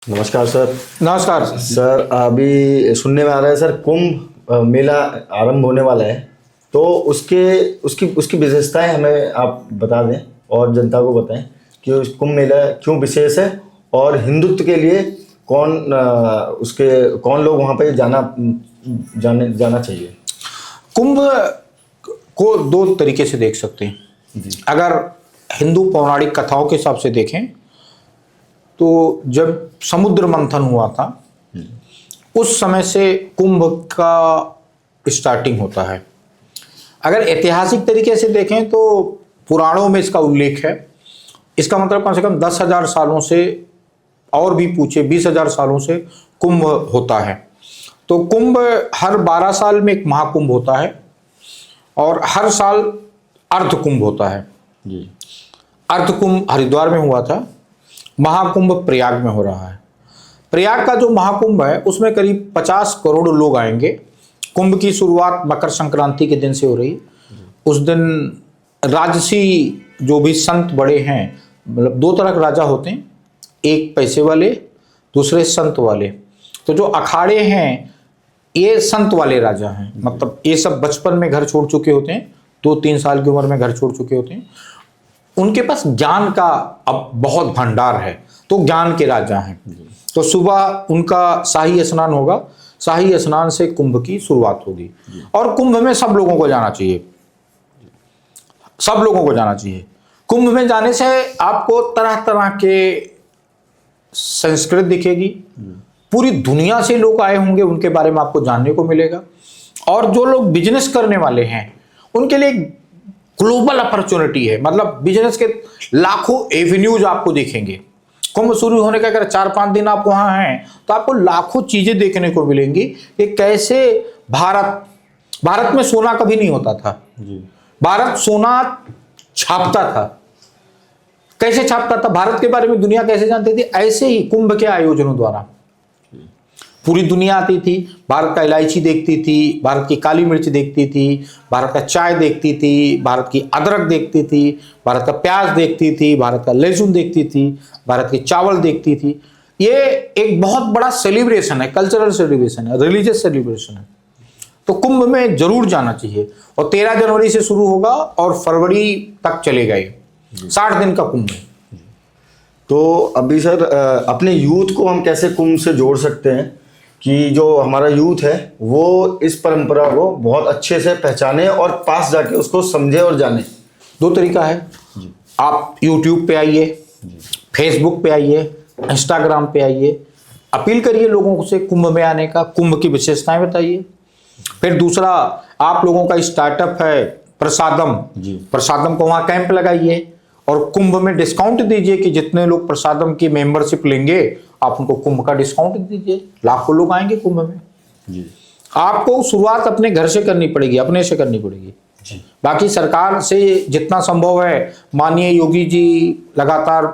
नमस्कार सर। नमस्कार सर, अभी सुनने में आ रहा है सर, कुंभ मेला आरंभ होने वाला है, तो उसकी विशेषताएं हमें आप बता दें और जनता को बताएं कि उस कुंभ मेला क्यों विशेष है और हिंदुत्व के लिए कौन लोग वहाँ पे जाना चाहिए। कुंभ को दो तरीके से देख सकते हैं जी। अगर हिंदू पौराणिक कथाओं के हिसाब से देखें तो जब समुद्र मंथन हुआ था उस समय से कुंभ का स्टार्टिंग होता है। अगर ऐतिहासिक तरीके से देखें तो पुराणों में इसका उल्लेख है। इसका मतलब कम से कम 10,000 सालों से, और भी पूछे 20,000 सालों से कुंभ होता है। तो कुंभ हर 12 साल में एक महाकुंभ होता है और हर साल अर्ध कुंभ होता है। जी। अर्ध कुंभ हरिद्वार में हुआ था, महाकुंभ प्रयाग में हो रहा है। प्रयाग का जो महाकुंभ है उसमें करीब 50 करोड़ लोग आएंगे। कुंभ की शुरुआत मकर संक्रांति के दिन से हो रही। उस दिन राजसी जो भी संत बड़े हैं, मतलब दो तरह के राजा होते हैं, एक पैसे वाले, दूसरे संत वाले। तो जो अखाड़े हैं ये संत वाले राजा हैं, मतलब ये सब बचपन में घर छोड़ चुके होते हैं, 2-3 साल की उम्र में घर छोड़ चुके होते हैं। उनके पास ज्ञान का अब बहुत भंडार है, तो ज्ञान के राजा हैं। तो सुबह उनका शाही स्नान होगा, शाही स्नान से कुंभ की शुरुआत होगी और कुंभ में सब लोगों को जाना चाहिए। सब लोगों को जाना चाहिए। कुंभ में जाने से आपको तरह तरह के संस्कृति दिखेगी, पूरी दुनिया से लोग आए होंगे, उनके बारे में आपको जानने को मिलेगा। और जो लोग बिजनेस करने वाले हैं उनके लिए ग्लोबल अपॉर्चुनिटी है, मतलब बिजनेस के लाखों एवेन्यूज आपको दिखेंगे। कुंभ शुरू होने का अगर 4-5 दिन आप वहां हैं तो आपको लाखों चीजें देखने को मिलेंगी कि कैसे भारत में सोना कभी नहीं होता था। भारत सोना छापता था। कैसे छापता था, भारत के बारे में दुनिया कैसे जानती थी, ऐसे ही कुंभ के आयोजनों द्वारा पूरी दुनिया आती थी। भारत का इलायची देखती थी, भारत की काली मिर्च देखती थी, भारत का चाय देखती थी, भारत की अदरक देखती थी, भारत का प्याज देखती थी, भारत का लहसुन देखती थी, भारत के चावल देखती थी। ये एक बहुत बड़ा सेलिब्रेशन है, कल्चरल सेलिब्रेशन है, रिलीजियस सेलिब्रेशन है। तो कुंभ में जरूर जाना चाहिए और 13 जनवरी से शुरू होगा और फरवरी तक चलेगा। ये 60 दिन का कुंभ है। तो अभी सर, अपने यूथ को हम कैसे कुंभ से जोड़ सकते हैं कि जो हमारा यूथ है वो इस परंपरा को बहुत अच्छे से पहचाने और पास जाके उसको समझे और जाने। दो तरीका है। आप YouTube पे आइए, फेसबुक पे आइए, इंस्टाग्राम पे आइए, अपील करिए लोगों से कुंभ में आने का, कुंभ की विशेषताएं बताइए। फिर दूसरा, आप लोगों का स्टार्टअप है प्रसादम, प्रसादम को वहां कैंप लगाइए और कुंभ में डिस्काउंट दीजिए कि जितने लोग प्रसादम की मेंबरशिप लेंगे आप उनको कुंभ का डिस्काउंट दीजिए। लाखों लोग आएंगे कुंभ में। जी। आपको शुरुआत अपने घर से करनी पड़ेगी, अपने से करनी पड़ेगी। जी। बाकी सरकार से जितना संभव है, माननीय योगी जी लगातार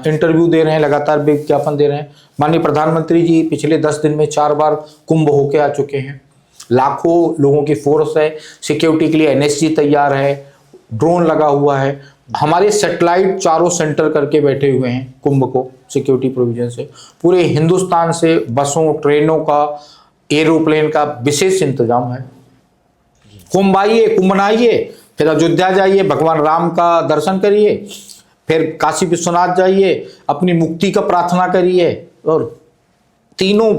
इंटरव्यू दे रहे हैं, लगातार विज्ञापन दे रहे हैं। माननीय प्रधानमंत्री जी पिछले 10 दिन में 4 बार कुंभ होके आ चुके हैं। लाखों लोगों की फोर्स है, सिक्योरिटी के लिए NSG तैयार है, ड्रोन लगा हुआ है। हमारे सैटेलाइट चारों सेंटर करके बैठे हुए हैं कुंभ को सिक्योरिटी प्रोविजन से। पूरे हिंदुस्तान से बसों, ट्रेनों का, एरोप्लेन का विशेष इंतजाम है। कुंभ आइए, कुंभ नहाइए, फिर अयोध्या जाइए, भगवान राम का दर्शन करिए, फिर काशी विश्वनाथ जाइए, अपनी मुक्ति का प्रार्थना करिए और तीनों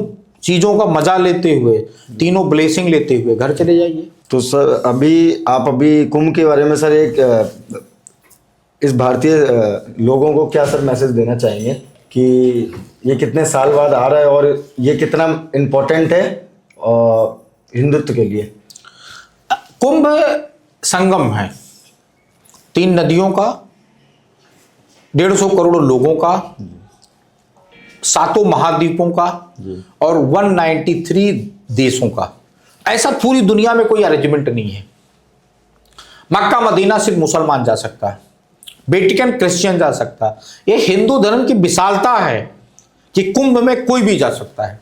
चीजों का मजा लेते हुए, तीनों ब्लेसिंग लेते हुए घर चले जाइए। तो सर, आप अभी कुंभ के बारे में सर एक इस भारतीय लोगों को क्या सर मैसेज देना चाहेंगे कि ये कितने साल बाद आ रहा है और ये कितना इम्पोर्टेंट है हिंदुत्व के लिए। कुंभ संगम है 3 नदियों का, 150 करोड़ लोगों का, 7 महाद्वीपों का और 193 देशों का। ऐसा पूरी दुनिया में कोई अरेंजमेंट नहीं है। मक्का मदीना सिर्फ मुसलमान जा सकता है, वेटिकन क्रिश्चियन जा सकता है। ये हिंदू धर्म की विशालता है कि कुंभ में कोई भी जा सकता है।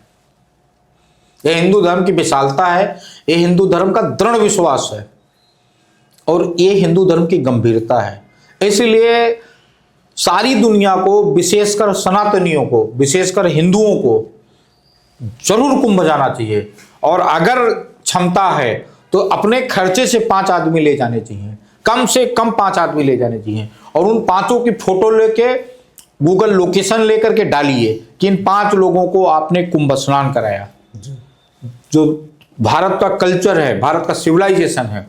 यह हिंदू धर्म की विशालता है, यह हिंदू धर्म का दृढ़ विश्वास है और ये हिंदू धर्म की गंभीरता है। इसलिए सारी दुनिया को, विशेषकर सनातनियों को, विशेषकर हिंदुओं को जरूर कुंभ जाना चाहिए। और अगर क्षमता है तो अपने खर्चे से 5 आदमी ले जाने चाहिए, कम से कम 5 आदमी ले जाने चाहिए, और उन 5 की फोटो लेके गूगल लोकेशन लेकर के डालिए कि इन 5 लोगों को आपने कुंभ स्नान कराया। जो भारत का कल्चर है, भारत का सिविलाइजेशन है,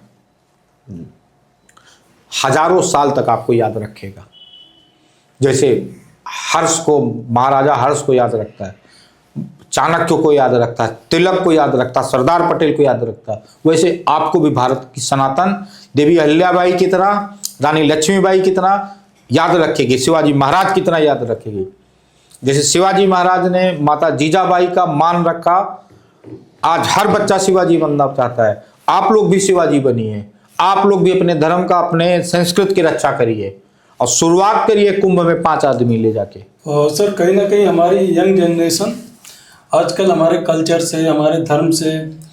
हजारों साल तक आपको याद रखेगा। जैसे हर्ष को, महाराजा हर्ष को याद रखता है, चाणक्य को याद रखता है, तिलक को याद रखता है, सरदार पटेल को याद रखता है, वैसे आपको भी भारत की सनातन देवी अहिल्याबाई की तरह, रानी लक्ष्मीबाई की तरह याद रखेगी, शिवाजी महाराज की तरह याद रखेगी। जैसे शिवाजी महाराज ने माता जीजाबाई का मान रखा, आज हर बच्चा शिवाजी बनना चाहता है। आप लोग भी शिवाजी बनिए, आप लोग भी अपने धर्म का, अपने संस्कृत की रक्षा करिए और शुरुआत करिए कुंभ में 5 आदमी ले जाके। और सर कहीं ना कहीं हमारी यंग जनरेशन आजकल हमारे कल्चर से, हमारे धर्म से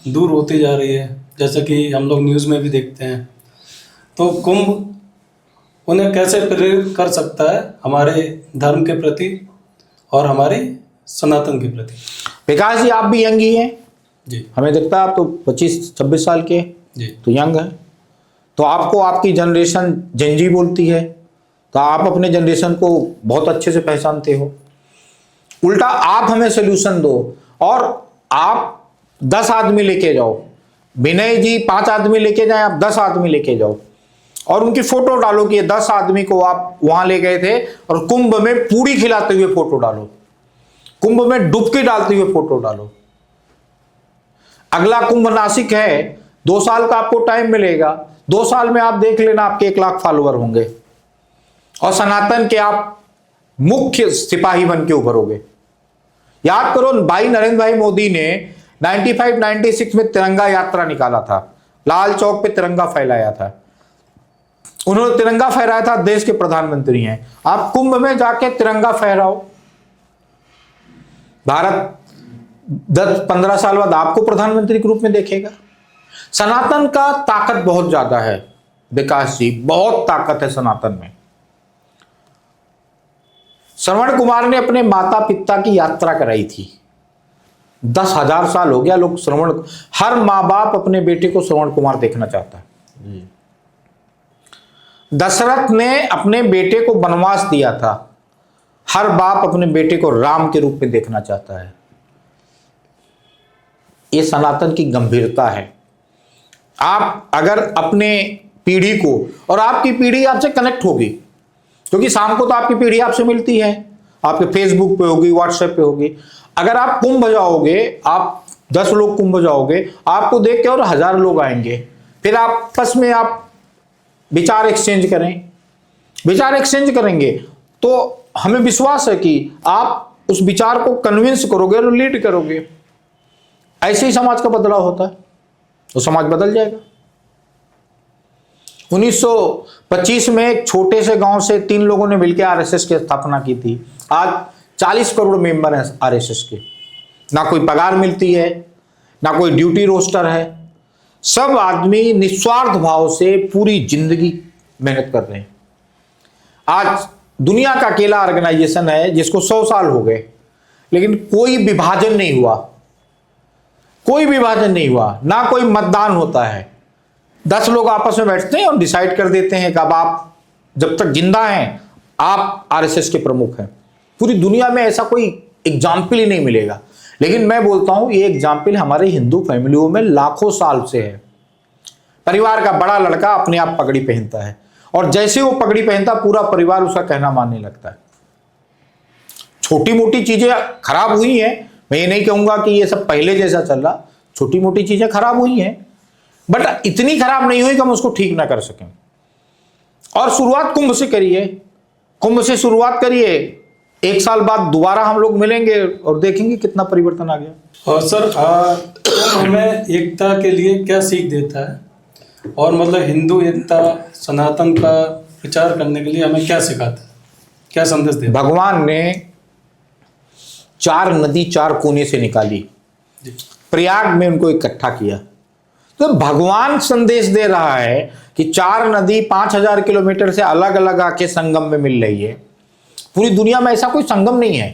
दूर होती जा रही है, जैसा कि हम लोग न्यूज़ में भी देखते हैं। तो कुंभ उन्हें कैसे प्रेरित कर सकता है हमारे धर्म के प्रति और हमारे सनातन के प्रति? विकास जी, आप भी यंग ही हैं जी, हमें दिखता है आप तो 25-26 साल के जी, तो यंग है। तो आपको आपकी जनरेशन जेनजी बोलती है, तो आप अपने जनरेशन को बहुत अच्छे से पहचानते हो। उल्टा आप हमें सोल्यूशन दो और आप 10 आदमी लेके जाओ। विनय जी 5 आदमी लेके जाएं, आप 10 आदमी लेके जाओ और उनकी फोटो डालो कि ये 10 आदमी को आप वहां ले गए थे, और कुंभ में पूरी खिलाते हुए फोटो डालो, कुंभ में डुबकी डालते हुए फोटो डालो। अगला कुंभ नासिक है, 2 साल का आपको टाइम मिलेगा, 2 साल में आप देख लेना आपके 1 लाख फॉलोअर होंगे और सनातन के आप मुख्य सिपाही बन के उभरोगे। याद करो, भाई नरेंद्र भाई मोदी ने 95-96 में तिरंगा यात्रा निकाला था, लाल चौक पे तिरंगा फैलाया था, उन्होंने तिरंगा फहराया था, देश के प्रधानमंत्री हैं। आप कुंभ में जाके तिरंगा फहराओ, भारत 10-15 साल बाद आपको प्रधानमंत्री के रूप में देखेगा। सनातन का ताकत बहुत ज्यादा है विकास जी, बहुत ताकत है सनातन में। श्रवण कुमार ने अपने माता पिता की यात्रा कराई थी, 10,000 साल हो गया लोग श्रवण, हर माँ बाप अपने बेटे को श्रवण कुमार देखना चाहता है। दशरथ ने अपने बेटे को वनवास दिया था, हर बाप अपने बेटे को राम के रूप में देखना चाहता है। ये सनातन की गंभीरता है। आप अगर अपने पीढ़ी को, और आपकी पीढ़ी आपसे कनेक्ट होगी, क्योंकि शाम को तो आपकी पीढ़ी आपसे मिलती है, आपके फेसबुक पे होगी, व्हाट्सएप पे होगी। अगर आप कुंभ जाओगे, आप 10 लोग कुंभ जाओगे, आपको देख के और 1000 लोग आएंगे, फिर आपस में आप विचार एक्सचेंज करें, विचार एक्सचेंज करेंगे तो हमें विश्वास है कि आप उस विचार को कन्विंस करोगे और लीड करोगे। ऐसे ही समाज का बदलाव होता है, तो समाज बदल जाएगा। 1925 में एक छोटे से गांव से 3 लोगों ने मिलकर आरएसएस की स्थापना की थी। आज 40 करोड़ मेंबर हैं आरएसएस के, ना कोई पगार मिलती है, ना कोई ड्यूटी रोस्टर है, सब आदमी निस्वार्थ भाव से पूरी जिंदगी मेहनत कर रहे हैं। आज दुनिया का अकेला ऑर्गेनाइजेशन है जिसको 100 साल हो गए, लेकिन कोई विभाजन नहीं हुआ, कोई विभाजन नहीं हुआ, ना कोई मतदान होता है। 10 लोग आपस में बैठते हैं और डिसाइड कर देते हैं कि अब आप जब तक जिंदा हैं आप आरएसएस के प्रमुख हैं। पूरी दुनिया में ऐसा कोई एग्जाम्पल ही नहीं मिलेगा। लेकिन मैं बोलता हूं ये एग्जाम्पल हमारे हिंदू फैमिलियों में लाखों साल से है। परिवार का बड़ा लड़का अपने आप पगड़ी पहनता है और जैसे वो पगड़ी पहनता पूरा परिवार उसका कहना मानने लगता है। छोटी मोटी चीजें खराब हुई हैं, मैं ये नहीं कहूंगा कि ये सब पहले जैसा चल रहा, छोटी मोटी चीजें खराब हुई हैं, बट इतनी खराब नहीं हुई कि हम उसको ठीक ना कर सकें। और शुरुआत कुंभ से करिए, कुंभ से शुरुआत करिए, 1 साल बाद दोबारा हम लोग मिलेंगे और देखेंगे कितना परिवर्तन आ गया। और सर हमें एकता के लिए क्या सीख देता है, और मतलब हिंदू एकता सनातन का प्रचार करने के लिए हमें क्या सिखाता है, क्या संदेश देता है? भगवान ने 4 नदी 4 कोने से निकाली, प्रयाग में उनको इकट्ठा किया। तो भगवान संदेश दे रहा है कि 4 नदी 5000 किलोमीटर से अलग अलग आके संगम में मिल रही है, पूरी दुनिया में ऐसा कोई संगम नहीं है।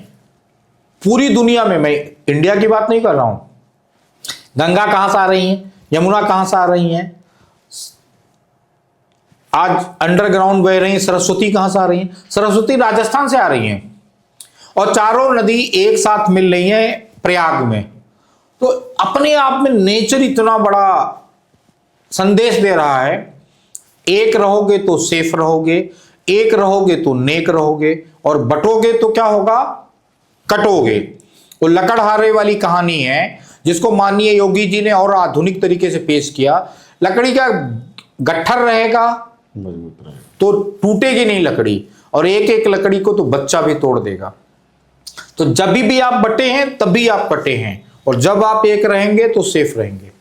पूरी दुनिया में, मैं इंडिया की बात नहीं कर रहा हूं, गंगा कहां से आ रही है, यमुना कहां से आ रही है, आज अंडरग्राउंड बह रही है, सरस्वती कहां से आ रही है, सरस्वती राजस्थान से आ रही है, और चारों नदी एक साथ मिल रही है प्रयाग में। तो अपने आप में नेचर इतना बड़ा संदेश दे रहा है, एक रहोगे तो सेफ रहोगे, एक रहोगे तो नेक रहोगे, और बटोगे तो क्या होगा, कटोगे। वो लकड़हारे वाली कहानी है जिसको माननीय योगी जी ने और आधुनिक तरीके से पेश किया। लकड़ी का गट्ठर रहेगा मजबूत रहे। तो टूटेगी नहीं लकड़ी, और एक एक लकड़ी को तो बच्चा भी तोड़ देगा। तो जब भी आप बटे हैं तभी आप कटे हैं, और जब आप एक रहेंगे तो सेफ रहेंगे।